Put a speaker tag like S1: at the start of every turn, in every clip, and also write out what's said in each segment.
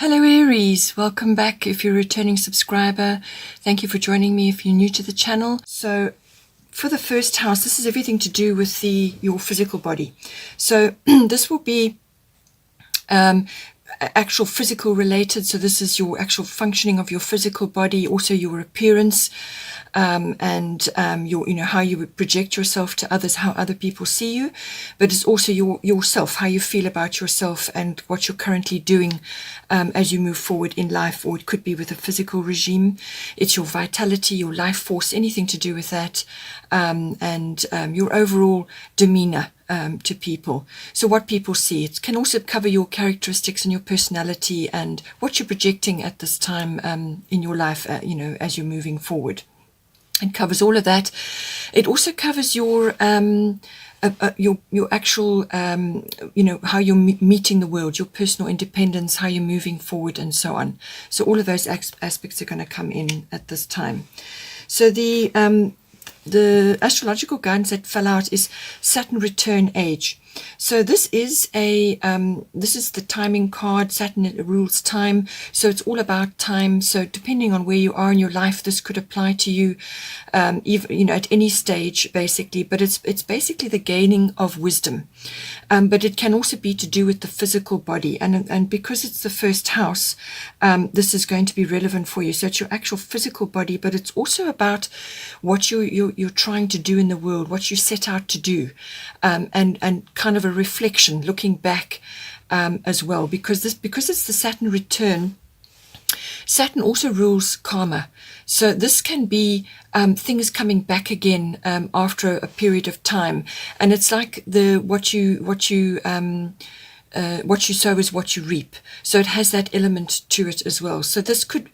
S1: Hello Aries, welcome back if you're a returning subscriber. Thank you for joining me if you're new to the channel. So for the first house, this is everything to do with your physical body. So this will be actual physical related. So this is your actual functioning of your physical body, also your appearance, and your, how you would project yourself to others, how other people see you. But it's also yourself, how you feel about yourself and what you're currently doing as you move forward in life. Or it could be with a physical regime. It's your vitality, your life force, anything to do with that, and your overall demeanor to people. So what people see. It can also cover your characteristics and your personality and what you're projecting at this time in your life, as you're moving forward. It covers all of that. It also covers your actual, how you're meeting the world, your personal independence, how you're moving forward, and so on. So all of those aspects are going to come in at this time. So the astrological guidance that fell out is Saturn return age. So this is the timing card. Saturn rules time, so it's all about time. So depending on where you are in your life, this could apply to you, even at any stage, basically. But it's basically the gaining of wisdom. But it can also be to do with the physical body, and because it's the first house, this is going to be relevant for you. So it's your actual physical body, but it's also about what you're trying to do in the world, what you set out to do, and kind of a reflection, looking back as well, because it's the Saturn return. Saturn also rules karma, so this can be things coming back again after a period of time, and it's like what you sow is what you reap. So it has that element to it as well. So this could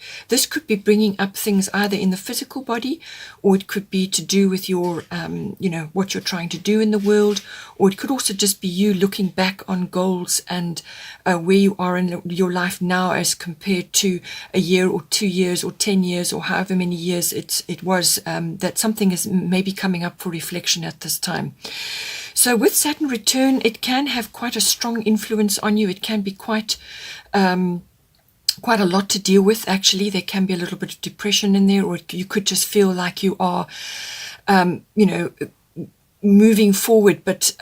S1: be bringing up things either in the physical body, or it could be to do with your, what you're trying to do in the world, or it could also just be you looking back on goals and where you are in your life now as compared to a year or 2 years or 10 years or however many years it was, that something is maybe coming up for reflection at this time. So with Saturn return, it can have quite a strong influence on you. It can be quite a lot to deal with, actually. There can be a little bit of depression in there, or you could just feel like you are, moving forward, but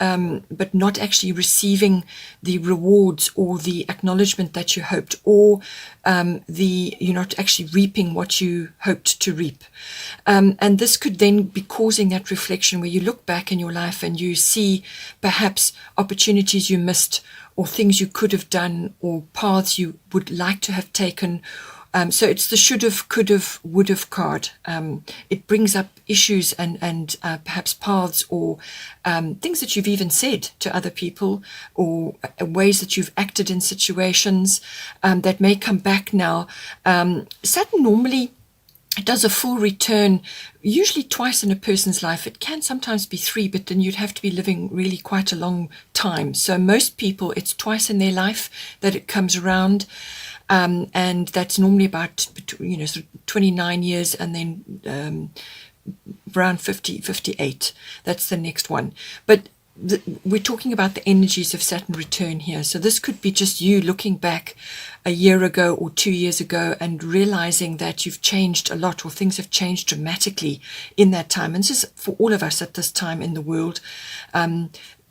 S1: not actually receiving the rewards or the acknowledgement that you hoped, or you're not actually reaping what you hoped to reap. And this could then be causing that reflection where you look back in your life and you see perhaps opportunities you missed, or things you could have done, or paths you would like to have taken. So it's the should have, could have, would have card. It brings up issues and perhaps paths, or things that you've even said to other people, or ways that you've acted in situations that may come back now. Saturn normally does a full return, usually twice in a person's life. It can sometimes be 3, but then you'd have to be living really quite a long time. So most people, it's twice in their life that it comes around. And that's normally about, sort of 29 years, and then around 50, 58. That's the next one. But we're talking about the energies of Saturn return here. So this could be just you looking back a year ago or 2 years ago and realizing that you've changed a lot, or things have changed dramatically in that time. And this is for all of us at this time in the world.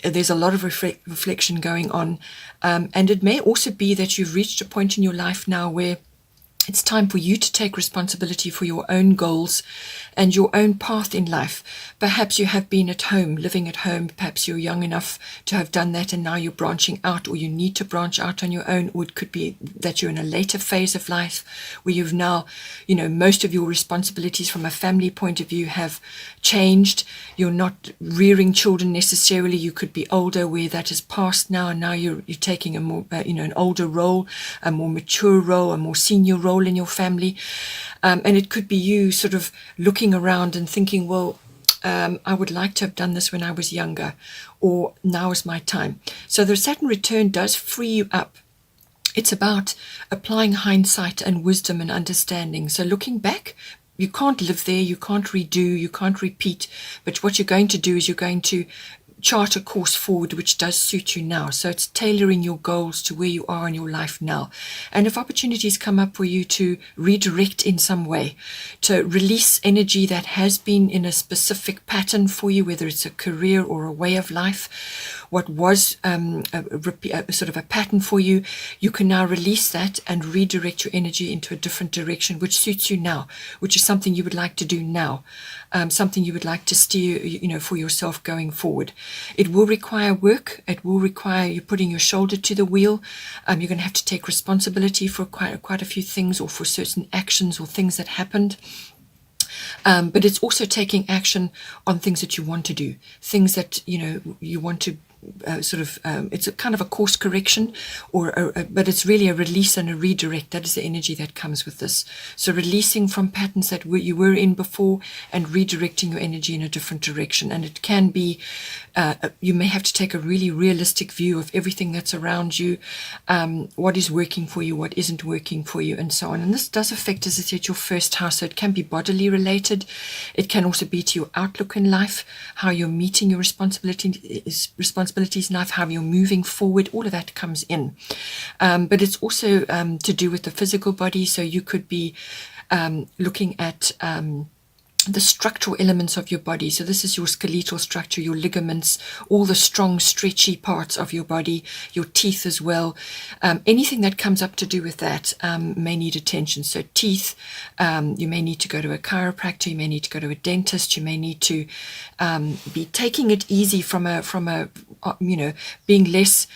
S1: There's a lot of reflection going on, and it may also be that you've reached a point in your life now where it's time for you to take responsibility for your own goals and your own path in life. Perhaps you have been at home, living at home. Perhaps you're young enough to have done that, and now you're branching out, or you need to branch out on your own. Or it could be that you're in a later phase of life where you've now, most of your responsibilities from a family point of view have changed. You're not rearing children necessarily. You could be older, where that is past now, and now you're taking a more, an older role, a more mature role, a more senior role in your family. And it could be you sort of looking around and thinking, well, I would like to have done this when I was younger, or now is my time. So the Saturn return does free you up. It's about applying hindsight and wisdom and understanding. So looking back, you can't live there, you can't redo, you can't repeat, but what you're going to do is you're going to chart a course forward which does suit you now. So it's tailoring your goals to where you are in your life now. And if opportunities come up for you to redirect in some way, to release energy that has been in a specific pattern for you, whether it's a career or a way of life, what was sort of a pattern for you, you can now release that and redirect your energy into a different direction which suits you now, which is something you would like to do now, something you would like to steer, for yourself going forward. It will require work. It will require you putting your shoulder to the wheel. You're going to have to take responsibility for quite a few things, or for certain actions or things that happened. But it's also taking action on things that you want to do, things that you want to it's a kind of a course correction, but it's really a release and a redirect. That is the energy that comes with this. So releasing from patterns that you were in before and redirecting your energy in a different direction. And it can be, you may have to take a really realistic view of everything that's around you, what is working for you, what isn't working for you, and so on. And this does affect, as I said, your first house. So it can be bodily related. It can also be to your outlook in life, how you're meeting your responsibilities in life, how you're moving forward. All of that comes in. But it's also to do with the physical body. So you could be looking at the structural elements of your body. So this is your skeletal structure, your ligaments, all the strong, stretchy parts of your body, your teeth as well. Anything that comes up to do with that may need attention. So teeth, you may need to go to a chiropractor, you may need to go to a dentist, you may need to be taking it easy from a being less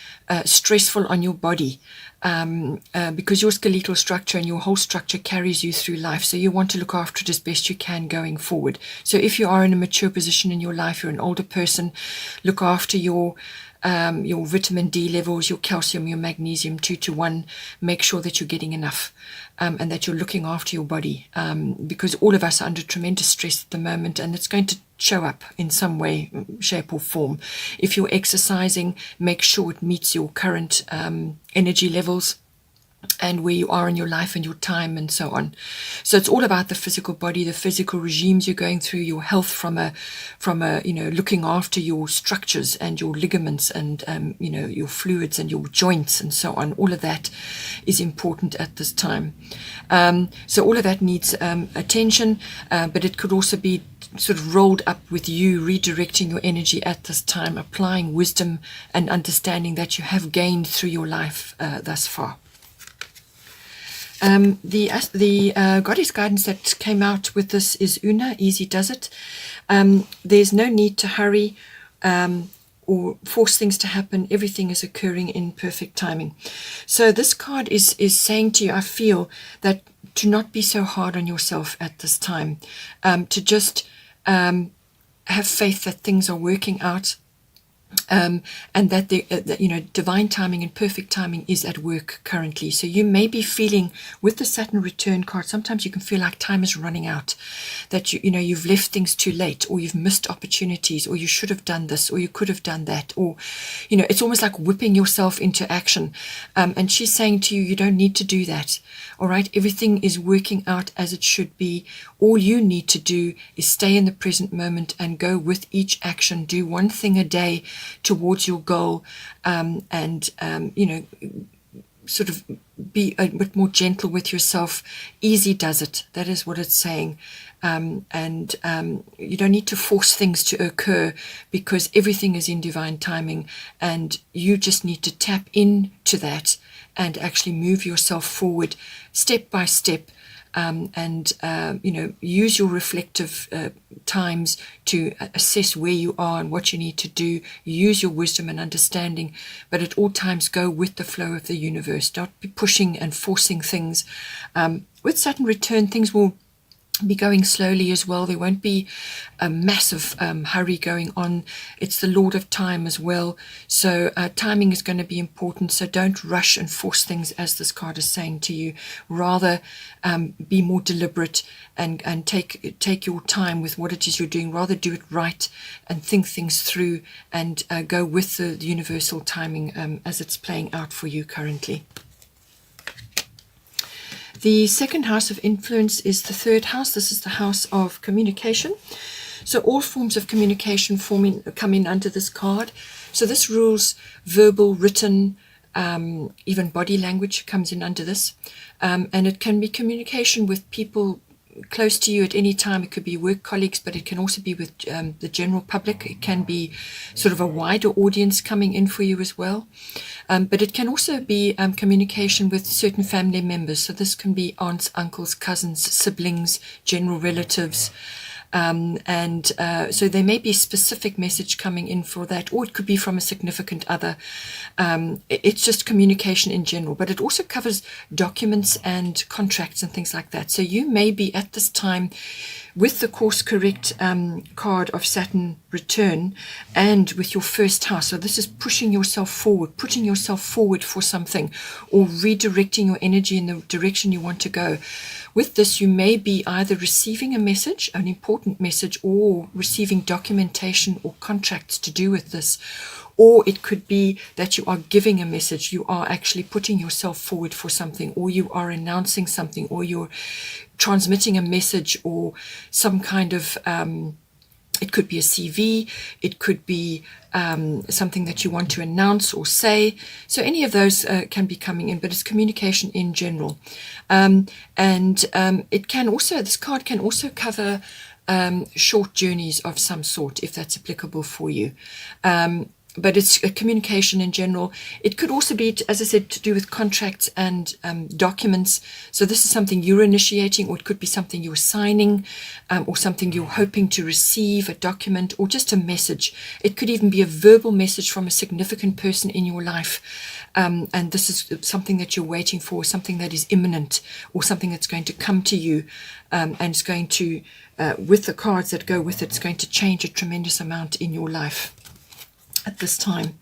S1: stressful on your body. Because your skeletal structure and your whole structure carries you through life. So you want to look after it as best you can going forward. So if you are in a mature position in your life, you're an older person, look after your vitamin D levels, your calcium, your magnesium, 2-to-1. Make sure that you're getting enough, and that you're looking after your body, because all of us are under tremendous stress at the moment, and it's going to show up in some way, shape or form. If you're exercising, make sure it meets your current energy levels and where you are in your life and your time and so on. So it's all about the physical body, the physical regimes you're going through, your health from a looking after your structures and your ligaments and your fluids and your joints and so on. All of that is important at this time. So all of that needs attention, but it could also be sort of rolled up with you redirecting your energy at this time, applying wisdom and understanding that you have gained through your life thus far. The goddess guidance that came out with this is Una, easy does it. There's no need to hurry or force things to happen. Everything is occurring in perfect timing. So this card is saying to you, I feel that to not be so hard on yourself at this time, to just have faith that things are working out. And that divine timing and perfect timing is at work currently. So you may be feeling with the Saturn return card, sometimes you can feel like time is running out, that you've left things too late, or you've missed opportunities, or you should have done this, or you could have done that, or it's almost like whipping yourself into action. And she's saying to you, you don't need to do that. All right, everything is working out as it should be. All you need to do is stay in the present moment and go with each action. Do one thing a day towards your goal, sort of be a bit more gentle with yourself. Easy does it. That is what it's saying. You don't need to force things to occur, because everything is in divine timing, and you just need to tap into that and actually move yourself forward step by step. Use your reflective times to assess where you are and what you need to do. Use your wisdom and understanding, but at all times go with the flow of the universe. Don't be pushing and forcing things. With Saturn return, things will be going slowly as well. There won't be a massive hurry going on. It's the Lord of Time as well. So timing is going to be important. So don't rush and force things, as this card is saying to you. Rather be more deliberate and take your time with what it is you're doing. Rather do it right and think things through and go with the universal timing as it's playing out for you currently. The second house of influence is the third house. This is the house of communication. So all forms of communication come in under this card. So this rules verbal, written, even body language comes in under this. And it can be communication with people close to you at any time. It could be work colleagues, but it can also be with the general public. It can be sort of a wider audience coming in for you as well. But it can also be communication with certain family members. So this can be aunts, uncles, cousins, siblings, general relatives. So there may be a specific message coming in for that, or it could be from a significant other. It's just communication in general, but it also covers documents and contracts and things like that. So you may be at this time with the course correct card of Saturn return and with your first house. So this is pushing yourself forward, putting yourself forward for something, or redirecting your energy in the direction you want to go. With this, you may be either receiving a message, an important message, or receiving documentation or contracts to do with this. Or it could be that you are giving a message, you are actually putting yourself forward for something, or you are announcing something, or you're transmitting a message, or some kind of, it could be a CV, it could be something that you want to announce or say. So any of those can be coming in, but it's communication in general. It can also, this card can also cover short journeys of some sort, if that's applicable for you. But it's a communication in general. It could also be, as I said, to do with contracts and documents. So this is something you're initiating, or it could be something you're signing, or something you're hoping to receive, a document, or just a message. It could even be a verbal message from a significant person in your life. And this is something that you're waiting for, something that is imminent, or something that's going to come to you, and it's going to, with the cards that go with it, it's going to change a tremendous amount in your life at this time.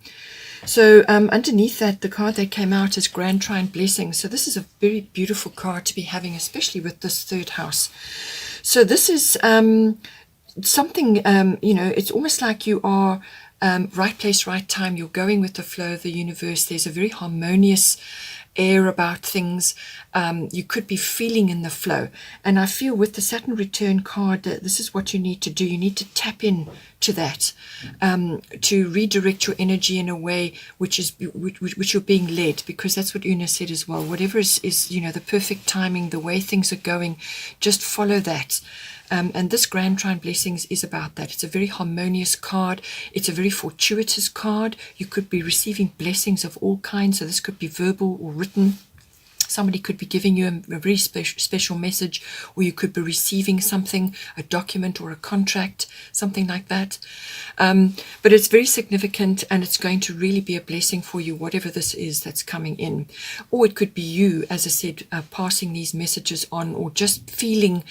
S1: So underneath that, the card that came out is Grand Trine Blessings. So this is a very beautiful card to be having, especially with this third house. So this is something, it's almost like you are right place, right time. You're going with the flow of the universe. There's a very harmonious air about things. You could be feeling in the flow. And I feel with the Saturn return card, this is what you need to do. You need to tap in to that, to redirect your energy in a way which you're being led, because that's what Una said as well. Whatever is the perfect timing, the way things are going, just follow that. And this Grand Trine Blessings is about that. It's a very harmonious card. It's a very fortuitous card. You could be receiving blessings of all kinds. So this could be verbal or written. Somebody could be giving you a very special message, or you could be receiving something, a document or a contract, something like that. But it's very significant, and it's going to really be a blessing for you, whatever this is that's coming in. Or it could be you, as I said, passing these messages on, or just feeling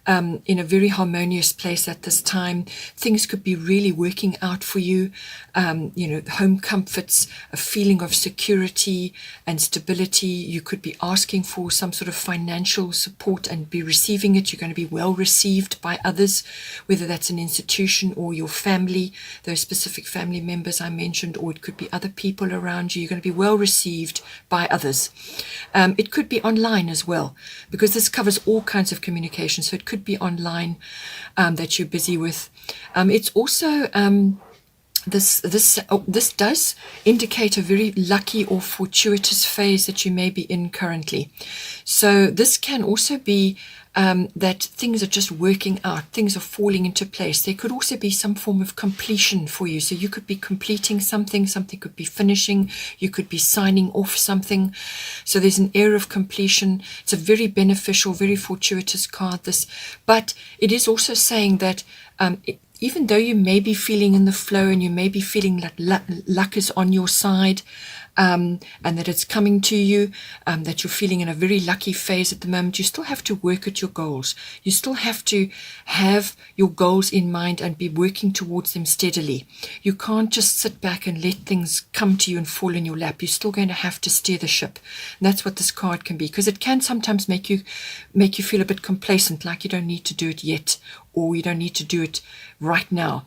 S1: in a very harmonious place at this time. Things could be really working out for you. Home comforts, a feeling of security and stability. You could be asking for some sort of financial support and be receiving it. You're going to be well received by others, whether that's an institution or your family, those specific family members I mentioned, or it could be other people around you. You're going to be well received by others. It could be online as well, because this covers all kinds of communication. So it could be online that you're busy with. It's also this does indicate a very lucky or fortuitous phase that you may be in currently. So this can also be that things are just working out, things are falling into place. There could also be some form of completion for you. So you could be completing something, something could be finishing, you could be signing off something. So there's an air of completion. It's a very beneficial, very fortuitous card, this. But it is also saying that even though you may be feeling in the flow and you may be feeling like luck is on your side, and that it's coming to you, that you're feeling in a very lucky phase at the moment, you still have to work at your goals. You still have to have your goals in mind and be working towards them steadily. You can't just sit back and let things come to you and fall in your lap. You're still going to have to steer the ship. And that's what this card can be, because it can sometimes make you feel a bit complacent, like you don't need to do it yet, or you don't need to do it right now.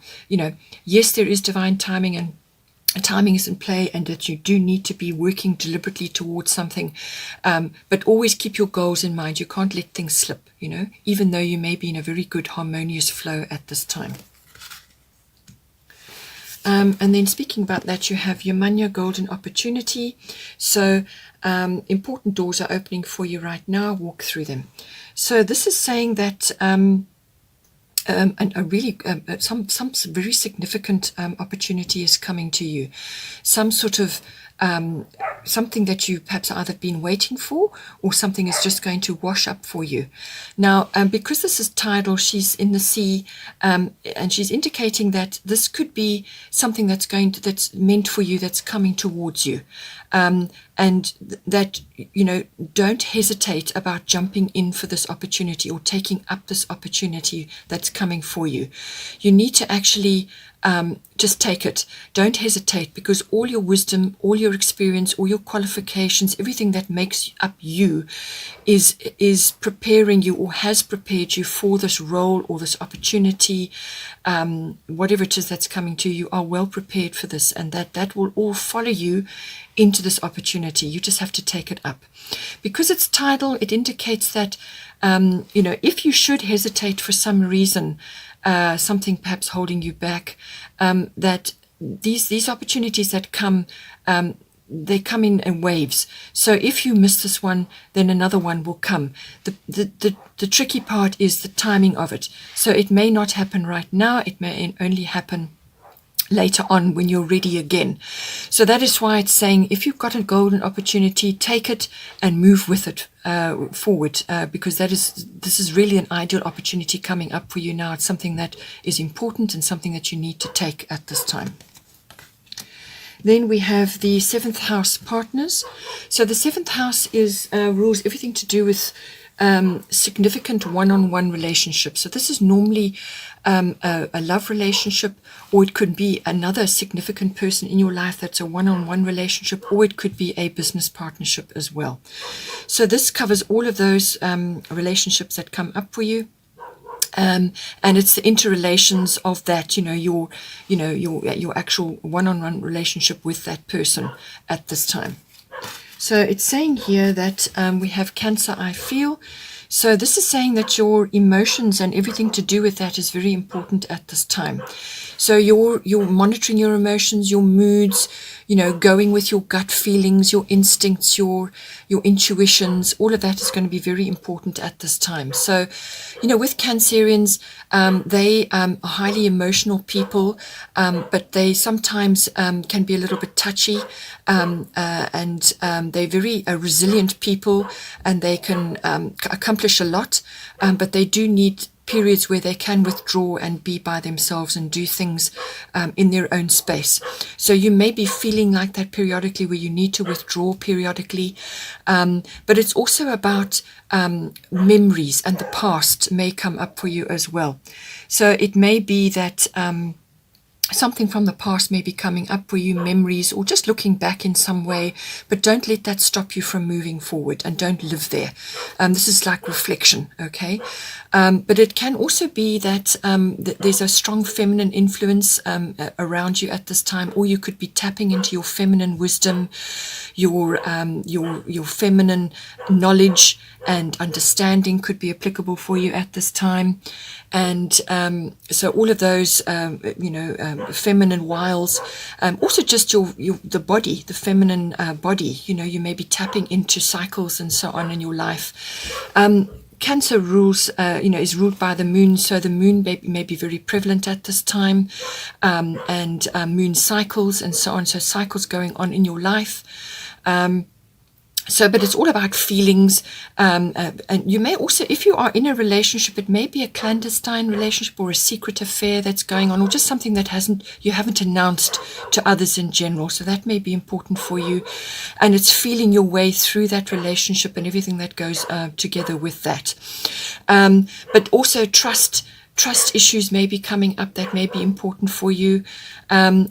S1: Yes, there is divine timing, and timing is in play, and that you do need to be working deliberately towards something, but always keep your goals in mind. You can't let things slip, even though you may be in a very good harmonious flow at this time. And then speaking about that, you have your Manya golden opportunity. So important doors are opening for you right now. Walk through them. So this is saying that and a really some very significant opportunity is coming to you. Some sort of something that you perhaps either been waiting for, or something is just going to wash up for you. Now, because this is tidal, she's in the sea, and she's indicating that this could be something that's meant for you, that's coming towards you. And that, don't hesitate about jumping in for this opportunity or taking up this opportunity that's coming for you. You need to actually just take it. Don't hesitate, because all your wisdom, all your experience, all your qualifications, everything that makes up you is preparing you, or has prepared you for this role or this opportunity. Whatever it is that's coming to you, are well prepared for this, and that will all follow you into this opportunity. You just have to take it up. Because it's tidal, it indicates that if you should hesitate for some reason, something perhaps holding you back, that these opportunities that come, they come in waves. So if you miss this one, then another one will come. The tricky part is the timing of it. So it may not happen right now. It may only happen later on when you're ready again. So that is why it's saying, if you've got a golden opportunity, take it and move with it forward, because this is really an ideal opportunity coming up for you now. It's something that is important and something that you need to take at this time. Then we have the 7th house partners. So the 7th house rules everything to do with significant one-on-one relationships. So this is normally a love relationship, or it could be another significant person in your life that's a one-on-one relationship, or it could be a business partnership as well. So this covers all of those relationships that come up for you. And it's the interrelations of that, your actual one-on-one relationship with that person at this time. So it's saying here that we have Cancer, I feel. So this is saying that your emotions and everything to do with that is very important at this time. So you're monitoring your emotions, your moods, going with your gut feelings, your instincts, your intuitions. All of that is going to be very important at this time. So, with Cancerians, they are highly emotional people, but they sometimes can be a little bit touchy, and they're very resilient people, and they can accomplish a lot, but they do need periods where they can withdraw and be by themselves and do things in their own space. So you may be feeling like that periodically, where you need to withdraw periodically, but it's also about memories, and the past may come up for you as well. So it may be that something from the past may be coming up for you, memories, or just looking back in some way, but don't let that stop you from moving forward, and don't live there. This is like reflection, okay? But it can also be that there's a strong feminine influence around you at this time, or you could be tapping into your feminine wisdom, your feminine knowledge and understanding could be applicable for you at this time. And so all of those, feminine wiles, also just the body, the feminine body, you may be tapping into cycles and so on in your life. Cancer rules, is ruled by the moon, so the moon may be very prevalent at this time, and moon cycles and so on, so cycles going on in your life. But it's all about feelings, and you may also, if you are in a relationship, it may be a clandestine relationship or a secret affair that's going on, or just something that you haven't announced to others in general. So that may be important for you, and it's feeling your way through that relationship and everything that goes together with that. But also trust issues may be coming up that may be important for you.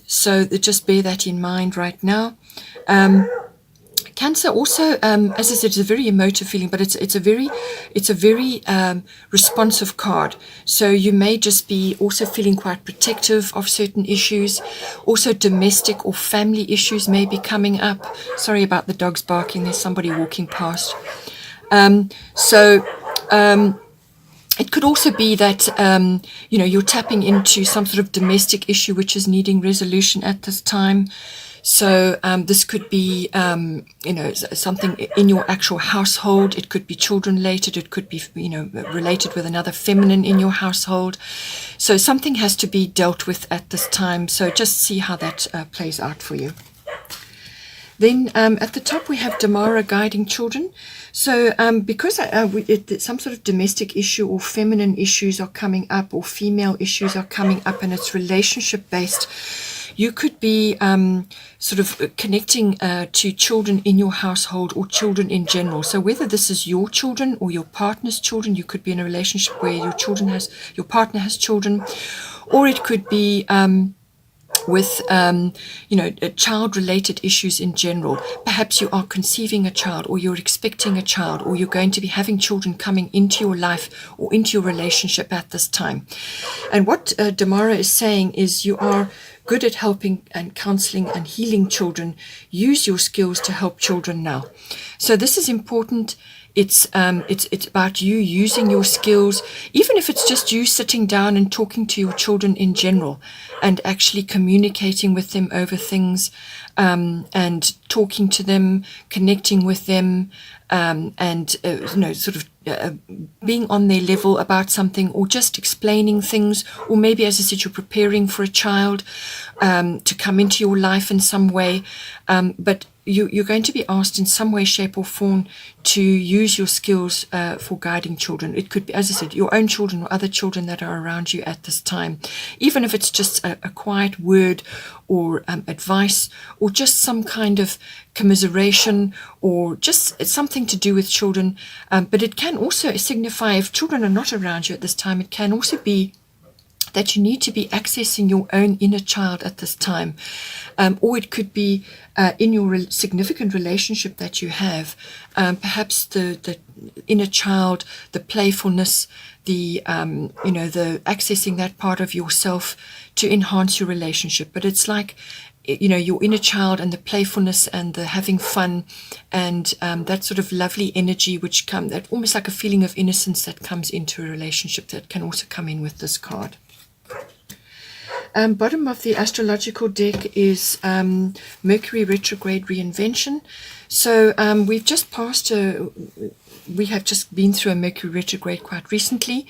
S1: So just bear that in mind right now. Cancer also, as I said, is a very emotive feeling, but it's a very responsive card. So you may just be also feeling quite protective of certain issues. Also, domestic or family issues may be coming up. Sorry about the dogs barking. There's somebody walking past. So it could also be that you're tapping into some sort of domestic issue which is needing resolution at this time. So this could be, something in your actual household. It could be children related. It could be, related with another feminine in your household. So something has to be dealt with at this time. So just see how that plays out for you. Then at the top we have Damara guiding children. So because some sort of domestic issue or feminine issues are coming up, or female issues are coming up, and it's relationship based, you could be sort of connecting to children in your household or children in general. So whether this is your children or your partner's children, you could be in a relationship where your partner has children, or it could be with child-related issues in general. Perhaps you are conceiving a child, or you're expecting a child, or you're going to be having children coming into your life or into your relationship at this time. And what Damara is saying is you are good at helping and counseling and healing children. Use your skills to help children now. So this is important. It's about you using your skills, even if it's just you sitting down and talking to your children in general, and actually communicating with them over things, and talking to them, connecting with them, and being on their level about something, or just explaining things, or maybe, as I said, you're preparing for a child to come into your life in some way, but you're going to be asked in some way, shape or form to use your skills for guiding children. It could be, as I said, your own children or other children that are around you at this time, even if it's just a quiet word or advice, or just some kind of commiseration, or just something to do with children. But it can also signify, if children are not around you at this time, it can also be that you need to be accessing your own inner child at this time. Or it could be in your significant relationship that you have, perhaps the inner child, the playfulness, the accessing that part of yourself to enhance your relationship. But it's like, your inner child and the playfulness and the having fun, and that sort of lovely energy which that almost like a feeling of innocence that comes into a relationship, that can also come in with this card. Bottom of the astrological deck is Mercury retrograde reinvention. So we have just been through a Mercury retrograde quite recently,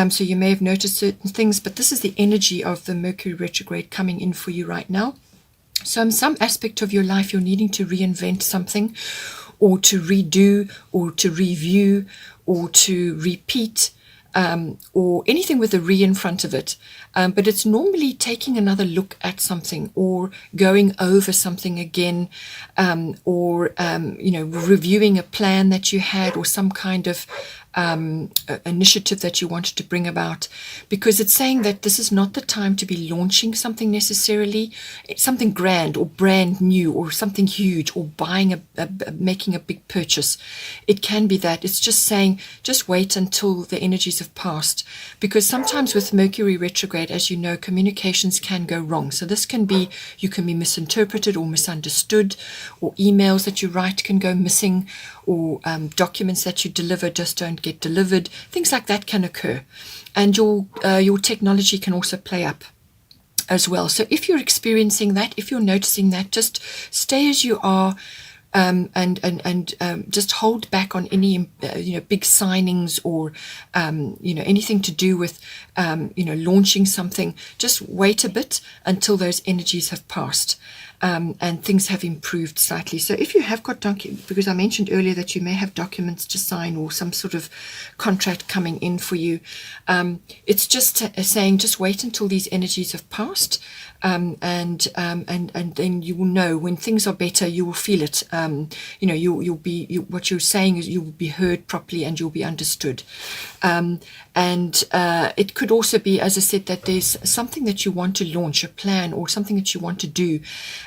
S1: so you may have noticed certain things, but this is the energy of the Mercury retrograde coming in for you right now. So in some aspect of your life, you're needing to reinvent something, or to redo, or to review, or to repeat, or anything with a re in front of it. But it's normally taking another look at something, or going over something again, or reviewing a plan that you had, or some kind of initiative that you wanted to bring about, because it's saying that this is not the time to be launching something necessarily, something grand or brand new, or something huge, or buying making a big purchase. It can be that it's just saying, just wait until the energies have passed, because sometimes with Mercury retrograde, as you know, communications can go wrong. So this can be, you can be misinterpreted or misunderstood, or emails that you write can go missing, or documents that you deliver just don't get delivered. Things like that can occur, and your technology can also play up as well. So if you're experiencing that, if you're noticing that, just stay as you are, and just hold back on any big signings, or anything to do with launching something. Just wait a bit until those energies have passed. And things have improved slightly. So if you have got because I mentioned earlier that you may have documents to sign, or some sort of contract coming in for you, it's just saying, just wait until these energies have passed, and then you will know when things are better. You will feel it. You'll be what you're saying is, you will be heard properly, and you'll be understood. And it could also be, as I said, that there's something that you want to launch, a plan, or something that you want to do,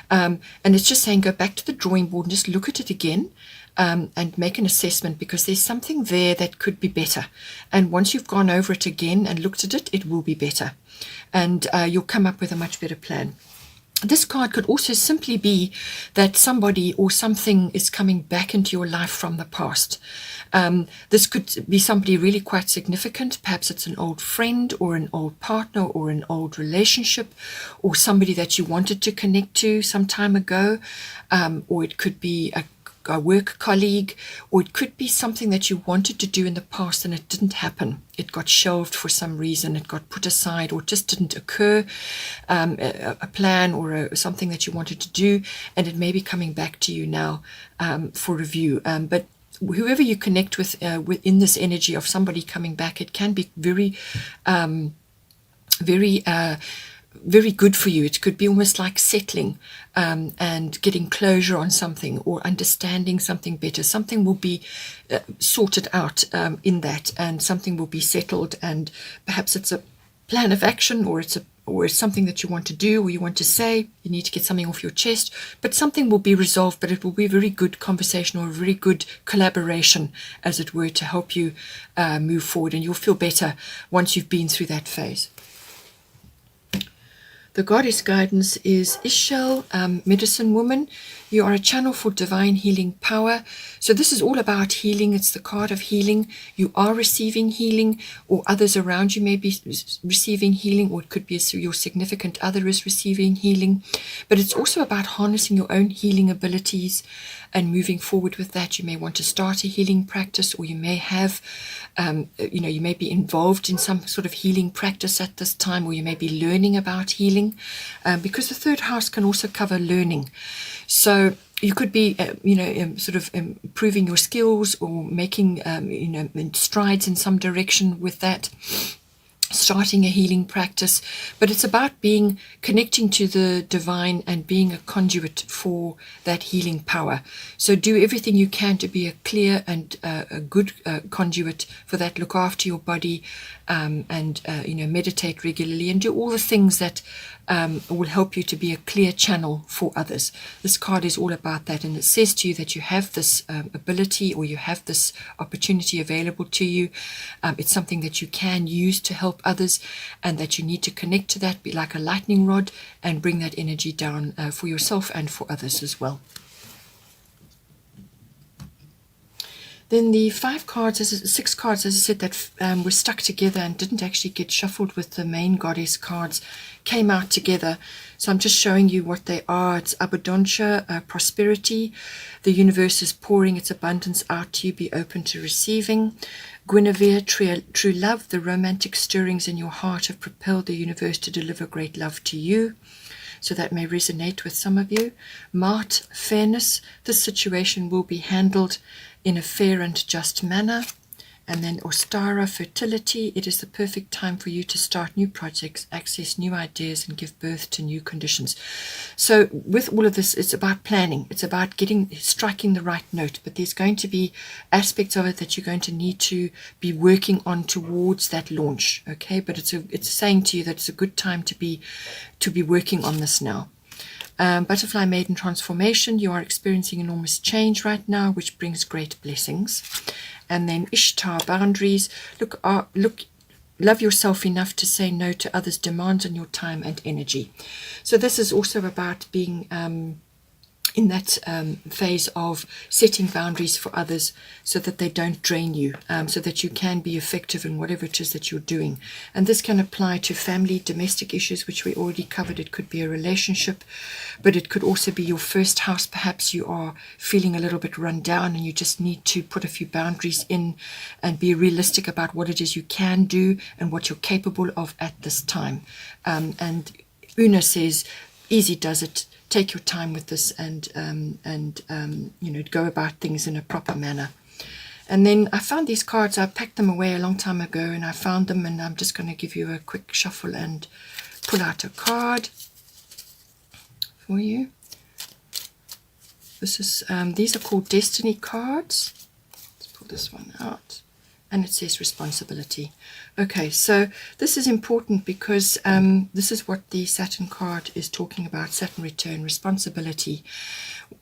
S1: And it's just saying go back to the drawing board and just look at it again. And make an assessment, because there's something there that could be better. And once you've gone over it again and looked at it, it will be better. And you'll come up with a much better plan. This card could also simply be that somebody or something is coming back into your life from the past. This could be somebody really quite significant. Perhaps it's an old friend or an old partner or an old relationship, or somebody that you wanted to connect to some time ago. Or it could be a work colleague, or it could be something that you wanted to do in the past and it didn't happen. It got shelved for some reason, it got put aside, or just didn't occur, a plan or something that you wanted to do, and it may be coming back to you now for review. But whoever you connect with within this energy of somebody coming back, it can be very very good for you. It could be almost like settling and getting closure on something, or understanding something better. Something will be sorted out in that, and something will be settled, and perhaps it's a plan of action, or it's something that you want to do, or you want to say, you need to get something off your chest, but something will be resolved. But it will be a very good conversation, or a very good collaboration, as it were, to help you move forward, and you'll feel better once you've been through that phase. The goddess guidance is Ishel, medicine woman. You are a channel for divine healing power. So this is all about healing. It's the card of healing. You are receiving healing, or others around you may be receiving healing, or it could be your significant other is receiving healing. But it's also about harnessing your own healing abilities and moving forward with that. You may want to start a healing practice, or you may have, you may be involved in some sort of healing practice at this time, or you may be learning about healing, because the third house can also cover learning. So you could be, sort of improving your skills, or making, strides in some direction with that, starting a healing practice. But it's about connecting to the divine and being a conduit for that healing power. So do everything you can to be a clear and a good conduit for that. Look after your body, and meditate regularly, and do all the things that will help you to be a clear channel for others. This card is all about that, and it says to you that you have this ability, or you have this opportunity available to you. It's something that you can use to help others, and that you need to connect to that, be like a lightning rod, and bring that energy down for yourself and for others as well. Then the 6 cards, as I said, that were stuck together and didn't actually get shuffled with the main goddess cards, came out together. So I'm just showing you what they are. It's Abundancia, prosperity. The universe is pouring its abundance out to you. Be open to receiving. Guinevere, true love. The romantic stirrings in your heart have propelled the universe to deliver great love to you. So that may resonate with some of you. Mart, fairness. This situation will be handled in a fair and just manner. And then Ostara, fertility. It is the perfect time for you to start new projects, access new ideas, and give birth to new conditions. So with all of this, it's about planning. It's about striking the right note. But there's going to be aspects of it that you're going to need to be working on towards that launch. Okay, but it's saying to you that it's a good time to be working on this now. Butterfly maiden transformation. You are experiencing enormous change right now, which brings great blessings. And then Ishtar, boundaries. Look, love yourself enough to say no to others' demands on your time and energy. So this is also about being in that phase of setting boundaries for others, so that they don't drain you, so that you can be effective in whatever it is that you're doing. And this can apply to family, domestic issues, which we already covered. It could be a relationship, but it could also be your first house. Perhaps you are feeling a little bit run down, and you just need to put a few boundaries in and be realistic about what it is you can do and what you're capable of at this time. And Una says, easy does it. Take your time with this, and go about things in a proper manner. And then I found these cards. I packed them away a long time ago, and I found them, and I'm just going to give you a quick shuffle and pull out a card for you. This is these are called destiny cards. Let's pull this one out. And it says responsibility. Okay, so this is important because this is what the Saturn card is talking about, Saturn return, responsibility.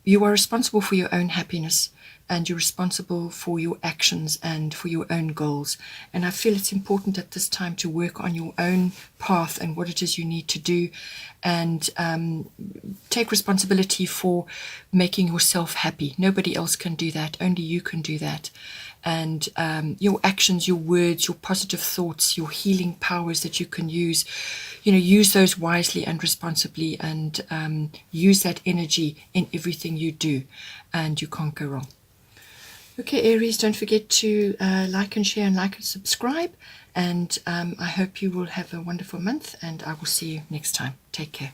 S1: You are responsible for your own happiness, and you're responsible for your actions and for your own goals. And I feel it's important at this time to work on your own path and what it is you need to do, and take responsibility for making yourself happy. Nobody else can do that, only you can do that. And your actions, your words, your positive thoughts, your healing powers that you can use, use those wisely and responsibly, and use that energy in everything you do, and you can't go wrong. Okay, Aries, don't forget to like and share and like and subscribe, and I hope you will have a wonderful month, and I will see you next time. Take care.